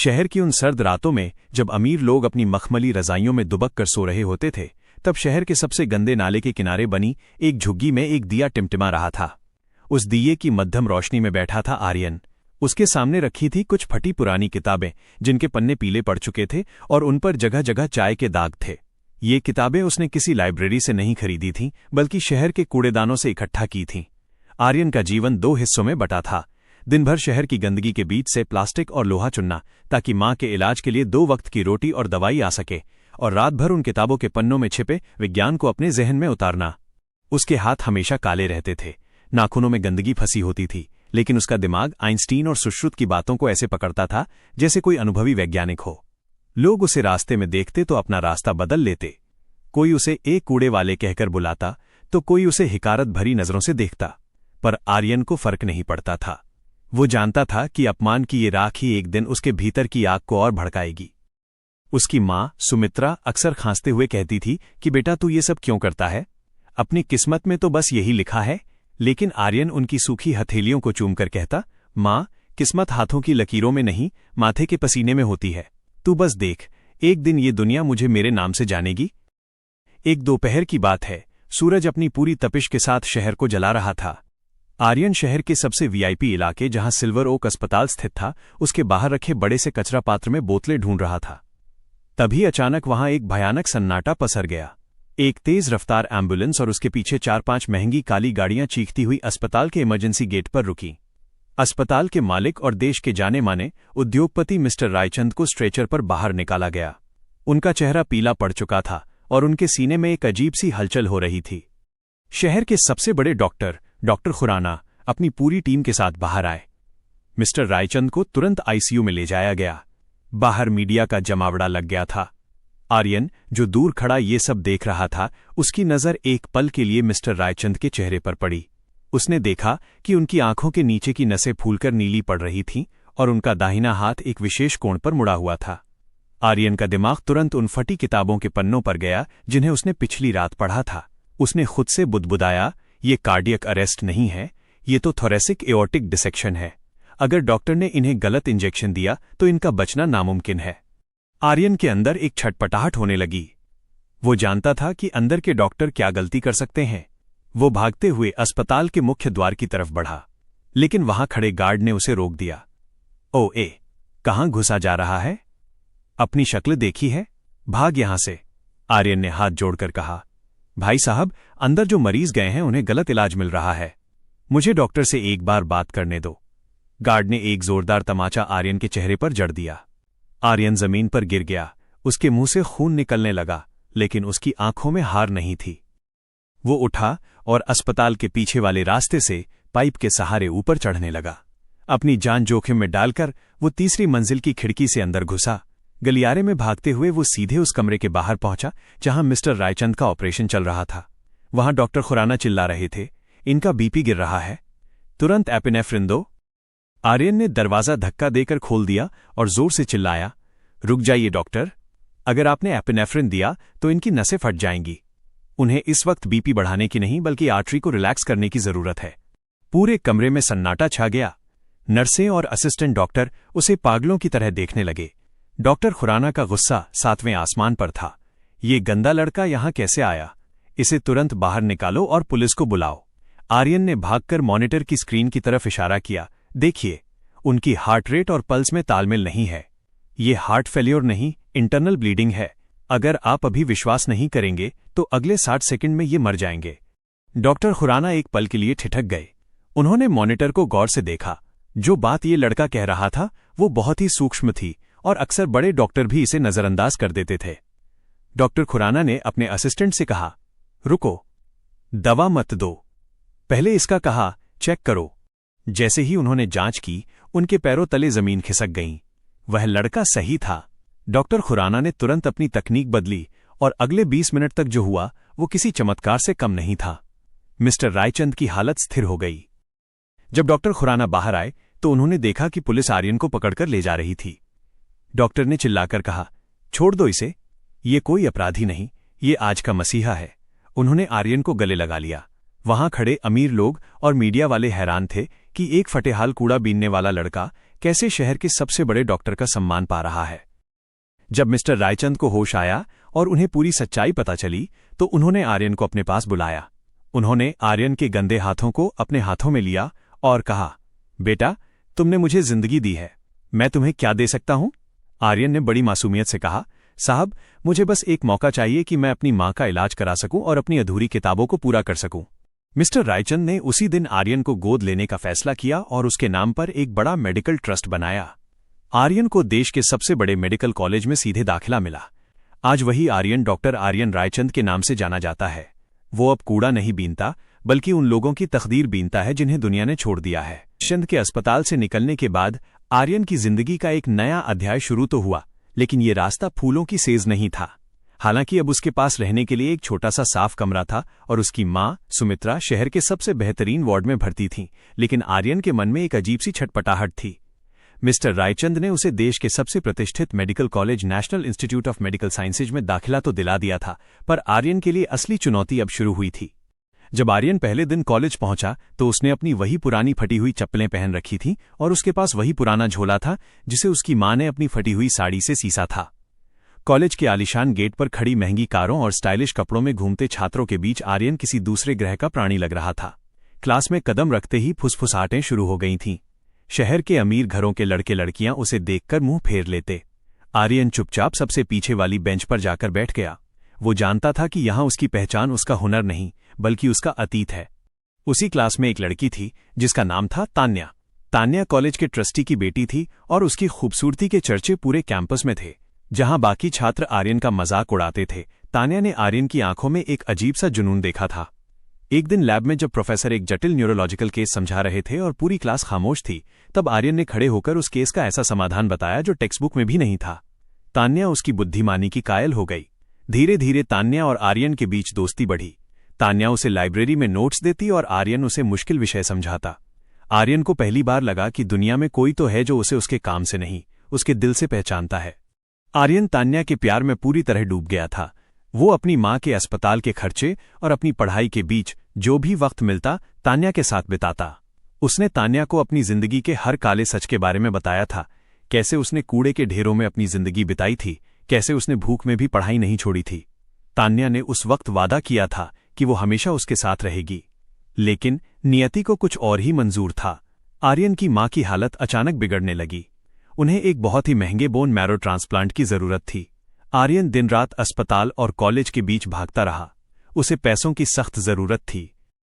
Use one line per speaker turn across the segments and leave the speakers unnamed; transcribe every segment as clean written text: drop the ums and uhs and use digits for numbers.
शहर की उन सर्द रातों में जब अमीर लोग अपनी मखमली रजाइयों में दुबक कर सो रहे होते थे, तब शहर के सबसे गंदे नाले के किनारे बनी एक झुग्गी में एक दिया टिमटिमा रहा था। उस दिए की मध्यम रोशनी में बैठा था आर्यन। उसके सामने रखी थी कुछ फटी पुरानी किताबें जिनके पन्ने पीले पड़ चुके थे और उन पर जगह जगह चाय के दाग थे। ये किताबें उसने किसी लाइब्रेरी से नहीं खरीदी थीं, बल्कि शहर के कूड़ेदानों से इकट्ठा की थीं। आर्यन का जीवन 2 हिस्सों में बटा था। दिन भर शहर की गंदगी के बीच से प्लास्टिक और लोहा चुनना ताकि मां के इलाज के लिए 2 वक्त की रोटी और दवाई आ सके, और रात भर उन किताबों के पन्नों में छिपे विज्ञान को अपने जहन में उतारना। उसके हाथ हमेशा काले रहते थे, नाखूनों में गंदगी फंसी होती थी, लेकिन उसका दिमाग आइंस्टीन और सुश्रुत की बातों को ऐसे पकड़ता था जैसे कोई अनुभवी वैज्ञानिक हो। लोग उसे रास्ते में देखते तो अपना रास्ता बदल लेते। कोई उसे एक कूड़े वाले कहकर बुलाता तो कोई उसे हिकारत भरी नजरों से देखता, पर आर्यन को फर्क नहीं पड़ता था। वो जानता था कि अपमान की ये राख ही एक दिन उसके भीतर की आग को और भड़काएगी। उसकी मां सुमित्रा अक्सर खांसते हुए कहती थी कि बेटा तू ये सब क्यों करता है, अपनी किस्मत में तो बस यही लिखा है। लेकिन आर्यन उनकी सूखी हथेलियों को चूमकर कहता, मां, किस्मत हाथों की लकीरों में नहीं, माथे के पसीने में होती है। तू बस देख, एक दिन ये दुनिया मुझे मेरे नाम से जानेगी। एक दोपहर की बात है। सूरज अपनी पूरी तपिश के साथ शहर को जला रहा था। आर्यन शहर के सबसे वीआईपी इलाके जहां सिल्वर ओक अस्पताल स्थित था, उसके बाहर रखे बड़े से कचरा पात्र में बोतलें ढूंढ रहा था। तभी अचानक वहां एक भयानक सन्नाटा पसर गया। एक तेज रफ्तार एम्बुलेंस और उसके पीछे 4-5 महंगी काली गाड़ियां चीखती हुई अस्पताल के इमरजेंसी गेट पर रुकीं। अस्पताल के मालिक और देश के जाने माने उद्योगपति मिस्टर रायचंद को स्ट्रेचर पर बाहर निकाला गया। उनका चेहरा पीला पड़ चुका था और उनके सीने में एक अजीब सी हलचल हो रही थी। शहर के सबसे बड़े डॉक्टर खुराना अपनी पूरी टीम के साथ बाहर आए। मिस्टर रायचंद को तुरंत आईसीयू में ले जाया गया। बाहर मीडिया का जमावड़ा लग गया था। आर्यन, जो दूर खड़ा ये सब देख रहा था, उसकी नजर एक पल के लिए मिस्टर रायचंद के चेहरे पर पड़ी। उसने देखा कि उनकी आंखों के नीचे की नसें फूलकर नीली पड़ रही थीं और उनका दाहिना हाथ एक विशेष कोण पर मुड़ा हुआ था। आर्यन का दिमाग तुरंत उन फटी किताबों के पन्नों पर गया जिन्हें उसने पिछली रात पढ़ा था। उसने खुद से बुदबुदाया, ये कार्डियक अरेस्ट नहीं है, ये तो थोरेसिक एओर्टिक डिसेक्शन है। अगर डॉक्टर ने इन्हें गलत इंजेक्शन दिया तो इनका बचना नामुमकिन है। आर्यन के अंदर एक छटपटाहट होने लगी। वो जानता था कि अंदर के डॉक्टर क्या गलती कर सकते हैं। वो भागते हुए अस्पताल के मुख्य द्वार की तरफ बढ़ा, लेकिन वहां खड़े गार्ड ने उसे रोक दिया। कहां घुसा जा रहा है? अपनी शक्ल देखी है? भाग यहां से। आर्यन ने हाथ जोड़कर कहा, भाई साहब, अंदर जो मरीज गए हैं उन्हें गलत इलाज मिल रहा है। मुझे डॉक्टर से एक बार बात करने दो। गार्ड ने एक जोरदार तमाचा आर्यन के चेहरे पर जड़ दिया। आर्यन जमीन पर गिर गया। उसके मुंह से खून निकलने लगा, लेकिन उसकी आंखों में हार नहीं थी। वो उठा और अस्पताल के पीछे वाले रास्ते से पाइप के सहारे ऊपर चढ़ने लगा। अपनी जान जोखिम में डालकर वो तीसरी मंजिल की खिड़की से अंदर घुसा। गलियारे में भागते हुए वो सीधे उस कमरे के बाहर पहुंचा जहां मिस्टर रायचंद का ऑपरेशन चल रहा था। वहां डॉक्टर खुराना चिल्ला रहे थे, इनका बीपी गिर रहा है, तुरंत एपिनेफ्रिन दो। आर्यन ने दरवाजा धक्का देकर खोल दिया और जोर से चिल्लाया, रुक जाइए डॉक्टर, अगर आपने एपिनेफ्रिन दिया तो इनकी नसें फट जाएंगी। उन्हें इस वक्त बीपी बढ़ाने की नहीं बल्कि आर्टरी को रिलैक्स करने की जरूरत है। पूरे कमरे में सन्नाटा छा गया। नर्सें और असिस्टेंट डॉक्टर उसे पागलों की तरह देखने लगे। डॉक्टर खुराना का गुस्सा 7वें आसमान पर था। ये गंदा लड़का यहां कैसे आया? इसे तुरंत बाहर निकालो और पुलिस को बुलाओ। आर्यन ने भागकर मॉनिटर की स्क्रीन की तरफ इशारा किया। देखिए, उनकी हार्ट रेट और पल्स में तालमेल नहीं है। ये हार्ट फेल्योर नहीं, इंटरनल ब्लीडिंग है। अगर आप अभी विश्वास नहीं करेंगे तो अगले 60 सेकंड में ये मर जाएंगे। डॉक्टर खुराना एक पल के लिए ठिठक गए। उन्होंने मॉनिटर को गौर से देखा। जो बात ये लड़का कह रहा था वो बहुत ही सूक्ष्म थी और अक्सर बड़े डॉक्टर भी इसे नजरअंदाज कर देते थे। डॉक्टर खुराना ने अपने असिस्टेंट से कहा, रुको, दवा मत दो, पहले इसका कहा चेक करो। जैसे ही उन्होंने जांच की, उनके पैरों तले जमीन खिसक गईं। वह लड़का सही था। डॉक्टर खुराना ने तुरंत अपनी तकनीक बदली और अगले 20 मिनट तक जो हुआ वो किसी चमत्कार से कम नहीं था। मिस्टर रायचंद की हालत स्थिर हो गई। जब डॉक्टर खुराना बाहर आए तो उन्होंने देखा कि पुलिस आर्यन को पकड़कर ले जा रही थी। डॉक्टर ने चिल्लाकर कहा, छोड़ दो इसे, ये कोई अपराधी नहीं, ये आज का मसीहा है। उन्होंने आर्यन को गले लगा लिया। वहां खड़े अमीर लोग और मीडिया वाले हैरान थे कि एक फटेहाल कूड़ा बीनने वाला लड़का कैसे शहर के सबसे बड़े डॉक्टर का सम्मान पा रहा है। जब मिस्टर रायचंद को होश आया और उन्हें पूरी सच्चाई पता चली तो उन्होंने आर्यन को अपने पास बुलाया। उन्होंने आर्यन के गंदे हाथों को अपने हाथों में लिया और कहा, बेटा, तुमने मुझे जिंदगी दी है, मैं तुम्हें क्या दे सकता हूं? आर्यन ने बड़ी मासूमियत से कहा, साहब, मुझे बस एक मौका चाहिए कि मैं अपनी मां का इलाज करा सकूं और अपनी अधूरी किताबों को पूरा कर सकूं। मिस्टर रायचंद ने उसी दिन आर्यन को गोद लेने का फैसला किया और उसके नाम पर एक बड़ा मेडिकल ट्रस्ट बनाया। आर्यन को देश के सबसे बड़े मेडिकल कॉलेज में सीधे दाखिला मिला। आज वही आर्यन डॉक्टर आर्यन रायचंद के नाम से जाना जाता है। वो अब कूड़ा नहीं बीनता, बल्कि उन लोगों की तकदीर बीनता है जिन्हें दुनिया ने छोड़ दिया है। चंद के अस्पताल से निकलने के बाद आर्यन की जिंदगी का एक नया अध्याय शुरू तो हुआ, लेकिन ये रास्ता फूलों की सेज नहीं था। हालांकि अब उसके पास रहने के लिए एक छोटा सा साफ कमरा था और उसकी मां सुमित्रा शहर के सबसे बेहतरीन वार्ड में भर्ती थीं, लेकिन आर्यन के मन में एक अजीब सी छटपटाहट थी। मिस्टर रायचंद ने उसे देश के सबसे प्रतिष्ठित medical college national institute of medical sciences में दाखिला तो दिला दिया था, पर आर्यन के लिए असली चुनौती अब शुरू हुई थी। जब आर्यन पहले दिन कॉलेज पहुंचा तो उसने अपनी वही पुरानी फटी हुई चप्पलें पहन रखी थीं और उसके पास वही पुराना झोला था जिसे उसकी मां ने अपनी फटी हुई साड़ी से सीसा था। कॉलेज के आलीशान गेट पर खड़ी महंगी कारों और स्टाइलिश कपड़ों में घूमते छात्रों के बीच आर्यन किसी दूसरे ग्रह का प्राणी लग रहा था। क्लास में कदम रखते ही फुसफुसाहटें शुरू हो गई थीं। शहर के अमीर घरों के लड़के लड़कियां उसे देखकर मुंह फेर लेते। आर्यन चुपचाप सबसे पीछे वाली बेंच पर जाकर बैठ गया। वो जानता था कि यहां उसकी पहचान उसका हुनर नहीं, बल्कि उसका अतीत है। उसी क्लास में एक लड़की थी जिसका नाम था तान्या। तान्या कॉलेज के ट्रस्टी की बेटी थी और उसकी खूबसूरती के चर्चे पूरे कैंपस में थे। जहां बाकी छात्र आर्यन का मजाक उड़ाते थे, तान्या ने आर्यन की आंखों में एक अजीब सा जुनून देखा था। एक दिन लैब में जब प्रोफेसर एक जटिल न्यूरोलॉजिकल केस समझा रहे थे और पूरी क्लास खामोश थी, तब आर्यन ने खड़े होकर उस केस का ऐसा समाधान बताया जो टेक्स्ट बुक में भी नहीं था। तान्या उसकी बुद्धिमानी की कायल हो गई। धीरे धीरे तान्या और आर्यन के बीच दोस्ती बढ़ी। तान्या उसे लाइब्रेरी में नोट्स देती और आर्यन उसे मुश्किल विषय समझाता। आर्यन को पहली बार लगा कि दुनिया में कोई तो है जो उसे उसके काम से नहीं, उसके दिल से पहचानता है। आर्यन तान्या के प्यार में पूरी तरह डूब गया था। वो अपनी मां के अस्पताल के खर्चे और अपनी पढ़ाई के बीच जो भी वक्त मिलता तान्या के साथ बिताता। उसने तान्या को अपनी जिंदगी के हर काले सच के बारे में बताया था, कैसे उसने कूड़े के ढेरों में अपनी जिंदगी बिताई थी, कैसे उसने भूख में भी पढ़ाई नहीं छोड़ी थी। तान्या ने उस वक्त वादा किया था कि वो हमेशा उसके साथ रहेगी, लेकिन नियति को कुछ और ही मंजूर था। आर्यन की मां की हालत अचानक बिगड़ने लगी। उन्हें एक बहुत ही महंगे बोन मैरो ट्रांसप्लांट की जरूरत थी। आर्यन दिन रात अस्पताल और कॉलेज के बीच भागता रहा। उसे पैसों की सख्त जरूरत थी।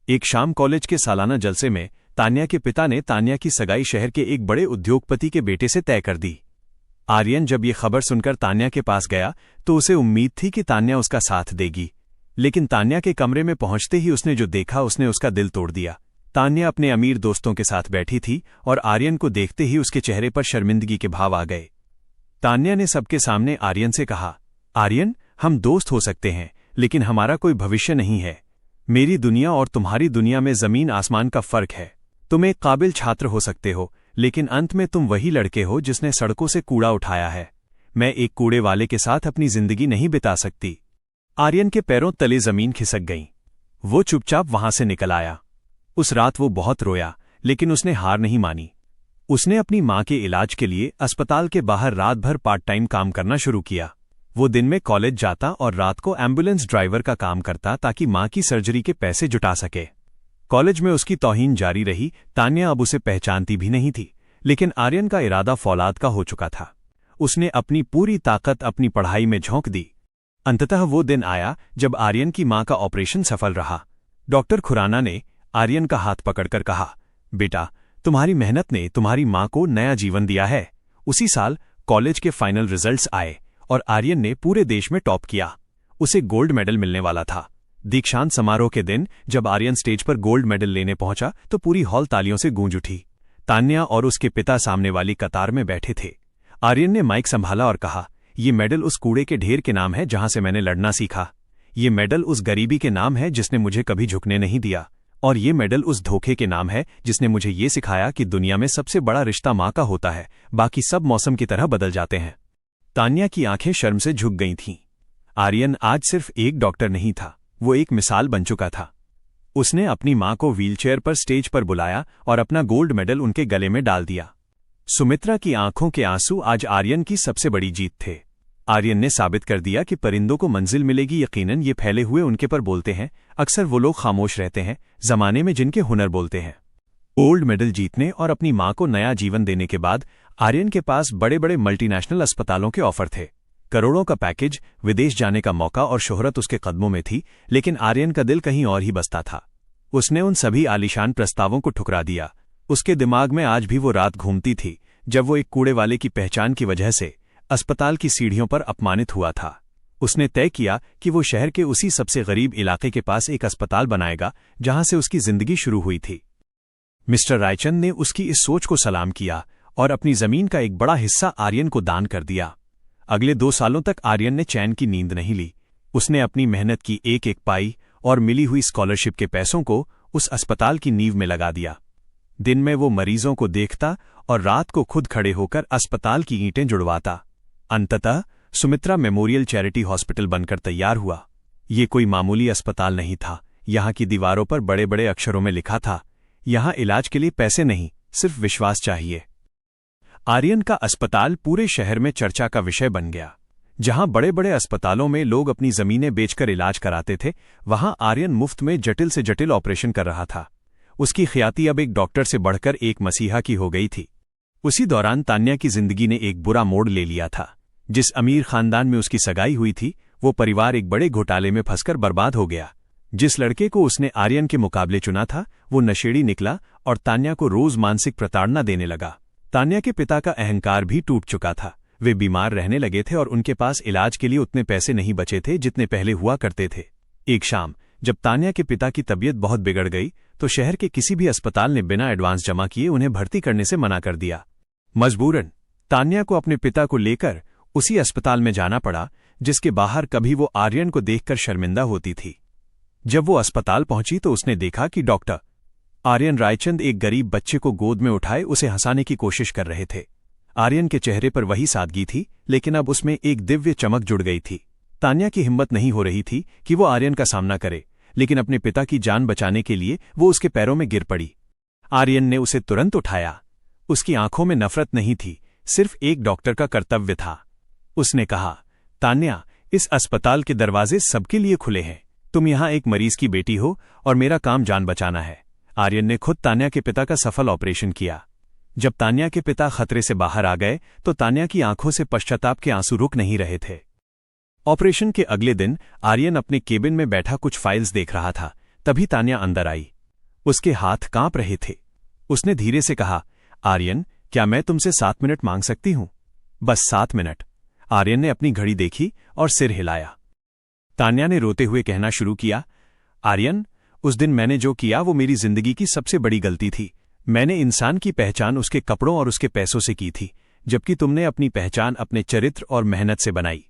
एक शाम कॉलेज के सालाना जलसे में तान्या के पिता ने तान्या की सगाई शहर के एक बड़े उद्योगपति के बेटे से तय कर दी। आर्यन जब ये खबर सुनकर तान्या के पास गया तो उसे उम्मीद थी कि तान्या उसका साथ देगी, लेकिन तान्या के कमरे में पहुंचते ही उसने जो देखा उसने उसका दिल तोड़ दिया। तान्या अपने अमीर दोस्तों के साथ बैठी थी और आर्यन को देखते ही उसके चेहरे पर शर्मिंदगी के भाव आ गए। तान्या ने सबके सामने आर्यन से कहा, आर्यन, हम दोस्त हो सकते हैं, लेकिन हमारा कोई भविष्य नहीं है। मेरी दुनिया और तुम्हारी दुनिया में जमीन आसमान का फर्क है। तुम एक काबिल छात्र हो सकते हो, लेकिन अंत में तुम वही लड़के हो जिसने सड़कों से कूड़ा उठाया है। मैं एक कूड़े वाले के साथ अपनी जिंदगी नहीं बिता सकती। आर्यन के पैरों तले जमीन खिसक गई। वो चुपचाप वहां से निकल आया। उस रात वो बहुत रोया, लेकिन उसने हार नहीं मानी। उसने अपनी मां के इलाज के लिए अस्पताल के बाहर रात भर पार्ट टाइम काम करना शुरू किया। वो दिन में कॉलेज जाता और रात को एम्बुलेंस ड्राइवर का काम करता ताकि मां की सर्जरी के पैसे जुटा सके। कॉलेज में उसकी तौहीन जारी रही। तान्या अब उसे पहचानती भी नहीं थी, लेकिन आर्यन का इरादा फौलाद का हो चुका था। उसने अपनी पूरी ताकत अपनी पढ़ाई में झोंक दी। अंततः वो दिन आया जब आर्यन की मां का ऑपरेशन सफल रहा। डॉक्टर खुराना ने आर्यन का हाथ पकड़कर कहा, बेटा, तुम्हारी मेहनत ने तुम्हारी मां को नया जीवन दिया है। उसी साल कॉलेज के फाइनल रिजल्ट्स आए और आर्यन ने पूरे देश में टॉप किया। उसे गोल्ड मेडल मिलने वाला था। दीक्षांत समारोह के दिन जब आर्यन स्टेज पर गोल्ड मेडल लेने पहुंचा तो पूरी हॉल तालियों से गूंज उठी। तान्या और उसके पिता सामने वाली कतार में बैठे थे। आर्यन ने माइक संभाला और कहा, ये मेडल उस कूड़े के ढेर के नाम है जहां से मैंने लड़ना सीखा। ये मेडल उस गरीबी के नाम है जिसने मुझे कभी झुकने नहीं दिया। और ये मेडल उस धोखे के नाम है जिसने मुझे ये सिखाया कि दुनिया में सबसे बड़ा रिश्ता मां का होता है, बाकी सब मौसम की तरह बदल जाते हैं। तान्या की आंखें शर्म से झुक गई थीं। आर्यन आज सिर्फ एक डॉक्टर नहीं था, वो एक मिसाल बन चुका था। उसने अपनी मां को व्हीलचेयर पर स्टेज पर बुलाया और अपना गोल्ड मेडल उनके गले में डाल दिया। सुमित्रा की आंखों के आंसू आज आर्यन की सबसे बड़ी जीत थे। आर्यन ने साबित कर दिया कि परिंदों को मंजिल मिलेगी। यकीनन ये फैले हुए उनके पर बोलते हैं। अक्सर वो लोग खामोश रहते हैं जमाने में जिनके हुनर बोलते हैं। गोल्ड मेडल जीतने और अपनी मां को नया जीवन देने के बाद आर्यन के पास बड़े बड़े मल्टीनेशनल अस्पतालों के ऑफर थे। करोड़ों का पैकेज, विदेश जाने का मौका और शोहरत उसके कदमों में थी, लेकिन आर्यन का दिल कहीं और ही बसता था। उसने उन सभी आलीशान प्रस्तावों को ठुकरा दिया। उसके दिमाग में आज भी वो रात घूमती थी जब वो एक कूड़े वाले की पहचान की वजह से अस्पताल की सीढ़ियों पर अपमानित हुआ था। उसने तय किया कि वो शहर के उसी सबसे गरीब इलाके के पास एक अस्पताल बनाएगा जहां से उसकी जिंदगी शुरू हुई थी। मिस्टर रायचंद ने उसकी इस सोच को सलाम किया और अपनी जमीन का एक बड़ा हिस्सा आर्यन को दान कर दिया। अगले 2 सालों तक आर्यन ने चैन की नींद नहीं ली। उसने अपनी मेहनत की एक एक पाई और मिली हुई स्कॉलरशिप के पैसों को उस अस्पताल की नींव में लगा दिया। दिन में वो मरीजों को देखता और रात को खुद खड़े होकर अस्पताल की ईंटें जुड़वाता। अंततः सुमित्रा मेमोरियल चैरिटी हॉस्पिटल बनकर तैयार हुआ। ये कोई मामूली अस्पताल नहीं था। यहाँ की दीवारों पर बड़े बड़े अक्षरों में लिखा था, यहाँ इलाज के लिए पैसे नहीं, सिर्फ विश्वास चाहिए। आर्यन का अस्पताल पूरे शहर में चर्चा का विषय बन गया। जहां बड़े बड़े अस्पतालों में लोग अपनी जमीनें बेचकर इलाज कराते थे, वहां आर्यन मुफ्त में जटिल से जटिल ऑपरेशन कर रहा था। उसकी ख्याति अब एक डॉक्टर से बढ़कर एक मसीहा की हो गई थी। उसी दौरान तान्या की जिंदगी ने एक बुरा मोड़ ले लिया था। जिस अमीर खानदान में उसकी सगाई हुई थी, वो परिवार एक बड़े घोटाले में फंसकर बर्बाद हो गया। जिस लड़के को उसने आर्यन के मुकाबले चुना था, वो नशेड़ी निकला और तान्या को रोज मानसिक प्रताड़ना देने लगा। तान्या के पिता का अहंकार भी टूट चुका था। वे बीमार रहने लगे थे और उनके पास इलाज के लिए उतने पैसे नहीं बचे थे जितने पहले हुआ करते थे। एक शाम जब तान्या के पिता की तबीयत बहुत बिगड़ गई, तो शहर के किसी भी अस्पताल ने बिना एडवांस जमा किए उन्हें भर्ती करने से मना कर दिया। मजबूरन तान्या को अपने पिता को लेकर उसी अस्पताल में जाना पड़ा जिसके बाहर कभी वो आर्यन को देखकर शर्मिंदा होती थी। जब वो अस्पताल पहुंची तो उसने देखा कि डॉक्टर आर्यन रायचंद एक गरीब बच्चे को गोद में उठाए उसे हंसाने की कोशिश कर रहे थे। आर्यन के चेहरे पर वही सादगी थी, लेकिन अब उसमें एक दिव्य चमक जुड़ गई थी। तान्या की हिम्मत नहीं हो रही थी कि वो आर्यन का सामना करे, लेकिन अपने पिता की जान बचाने के लिए वो उसके पैरों में गिर पड़ी। आर्यन ने उसे तुरंत उठाया। उसकी आंखों में नफरत नहीं थी, सिर्फ एक डॉक्टर का कर्तव्य था। उसने कहा, तान्या, इस अस्पताल के दरवाजे सबके लिए खुले हैं। तुम यहां एक मरीज की बेटी हो और मेरा काम जान बचाना है। आर्यन ने खुद तान्या के पिता का सफल ऑपरेशन किया। जब तान्या के पिता खतरे से बाहर आ गए तो तान्या की आंखों से पश्चाताप के आंसू रुक नहीं रहे थे। ऑपरेशन के अगले दिन आर्यन अपने केबिन में बैठा कुछ फाइल्स देख रहा था। तभी तान्या अंदर आई। उसके हाथ कांप रहे थे। उसने धीरे से कहा, आर्यन, क्या मैं तुमसे 7 मिनट मांग सकती हूं? बस 7 मिनट। आर्यन ने अपनी घड़ी देखी और सिर हिलाया। तान्या ने रोते हुए कहना शुरू किया, आर्यन, उस दिन मैंने जो किया वो मेरी जिंदगी की सबसे बड़ी गलती थी। मैंने इंसान की पहचान उसके कपड़ों और उसके पैसों से की थी, जबकि तुमने अपनी पहचान अपने चरित्र और मेहनत से बनाई।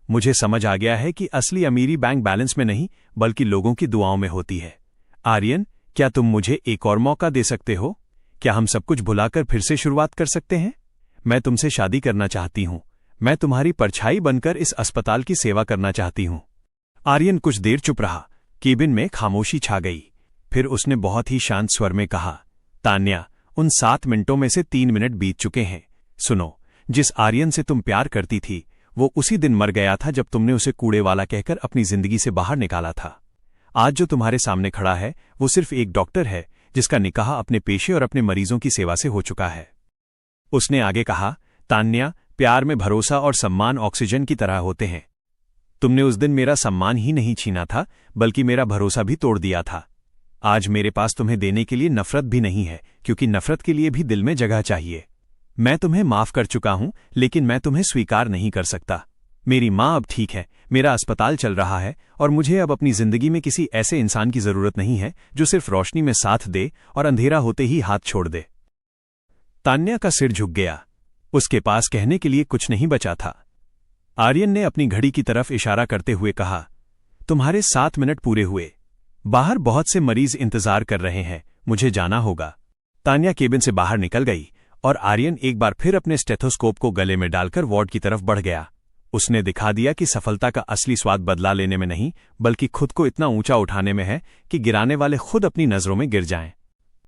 मुझे समझ आ गया है कि असली अमीरी बैंक बैलेंस में नहीं बल्कि लोगों की दुआओं में होती है। आर्यन, क्या तुम मुझे एक और मौका दे सकते हो? क्या हम सब कुछ भुलाकर फिर से शुरुआत कर सकते हैं? मैं तुमसे शादी करना चाहती हूं। मैं तुम्हारी परछाई बनकर इस अस्पताल की सेवा करना चाहती हूं। आर्यन कुछ देर चुप रहा। केबिन में खामोशी छा गई। फिर उसने बहुत ही शांत स्वर में कहा, तान्या, उन 7 मिनटों में से 3 मिनट बीत चुके हैं। सुनो, जिस आर्यन से तुम प्यार करती थी वो उसी दिन मर गया था जब तुमने उसे कूड़े वाला कहकर अपनी जिंदगी से बाहर निकाला था। आज जो तुम्हारे सामने खड़ा है वो सिर्फ एक डॉक्टर है जिसका निकाह अपने पेशे और अपने मरीजों की सेवा से हो चुका है। उसने आगे कहा, तान्या, प्यार में भरोसा और सम्मान ऑक्सीजन की तरह होते हैं। तुमने उस दिन मेरा सम्मान ही नहीं छीना था बल्कि मेरा भरोसा भी तोड़ दिया था। आज मेरे पास तुम्हें देने के लिए नफरत भी नहीं है, क्योंकि नफरत के लिए भी दिल में जगह चाहिए। मैं तुम्हें माफ कर चुका हूं, लेकिन मैं तुम्हें स्वीकार नहीं कर सकता। मेरी मां अब ठीक है, मेरा अस्पताल चल रहा है और मुझे अब अपनी जिंदगी में किसी ऐसे इंसान की जरूरत नहीं है जो सिर्फ रोशनी में साथ दे और अंधेरा होते ही हाथ छोड़ दे। तान्या का सिर झुक गया। उसके पास कहने के लिए कुछ नहीं बचा था। आर्यन ने अपनी घड़ी की तरफ इशारा करते हुए कहा, तुम्हारे 7 मिनट पूरे हुए। बाहर बहुत से मरीज इंतजार कर रहे हैं, मुझे जाना होगा। तान्या केबिन से बाहर निकल गई और आर्यन एक बार फिर अपने स्टेथोस्कोप को गले में डालकर वार्ड की तरफ बढ़ गया। उसने दिखा दिया कि सफलता का असली स्वाद बदला लेने में नहीं बल्कि खुद को इतना ऊंचा उठाने में है कि गिराने वाले खुद अपनी नजरों में गिर जाएं।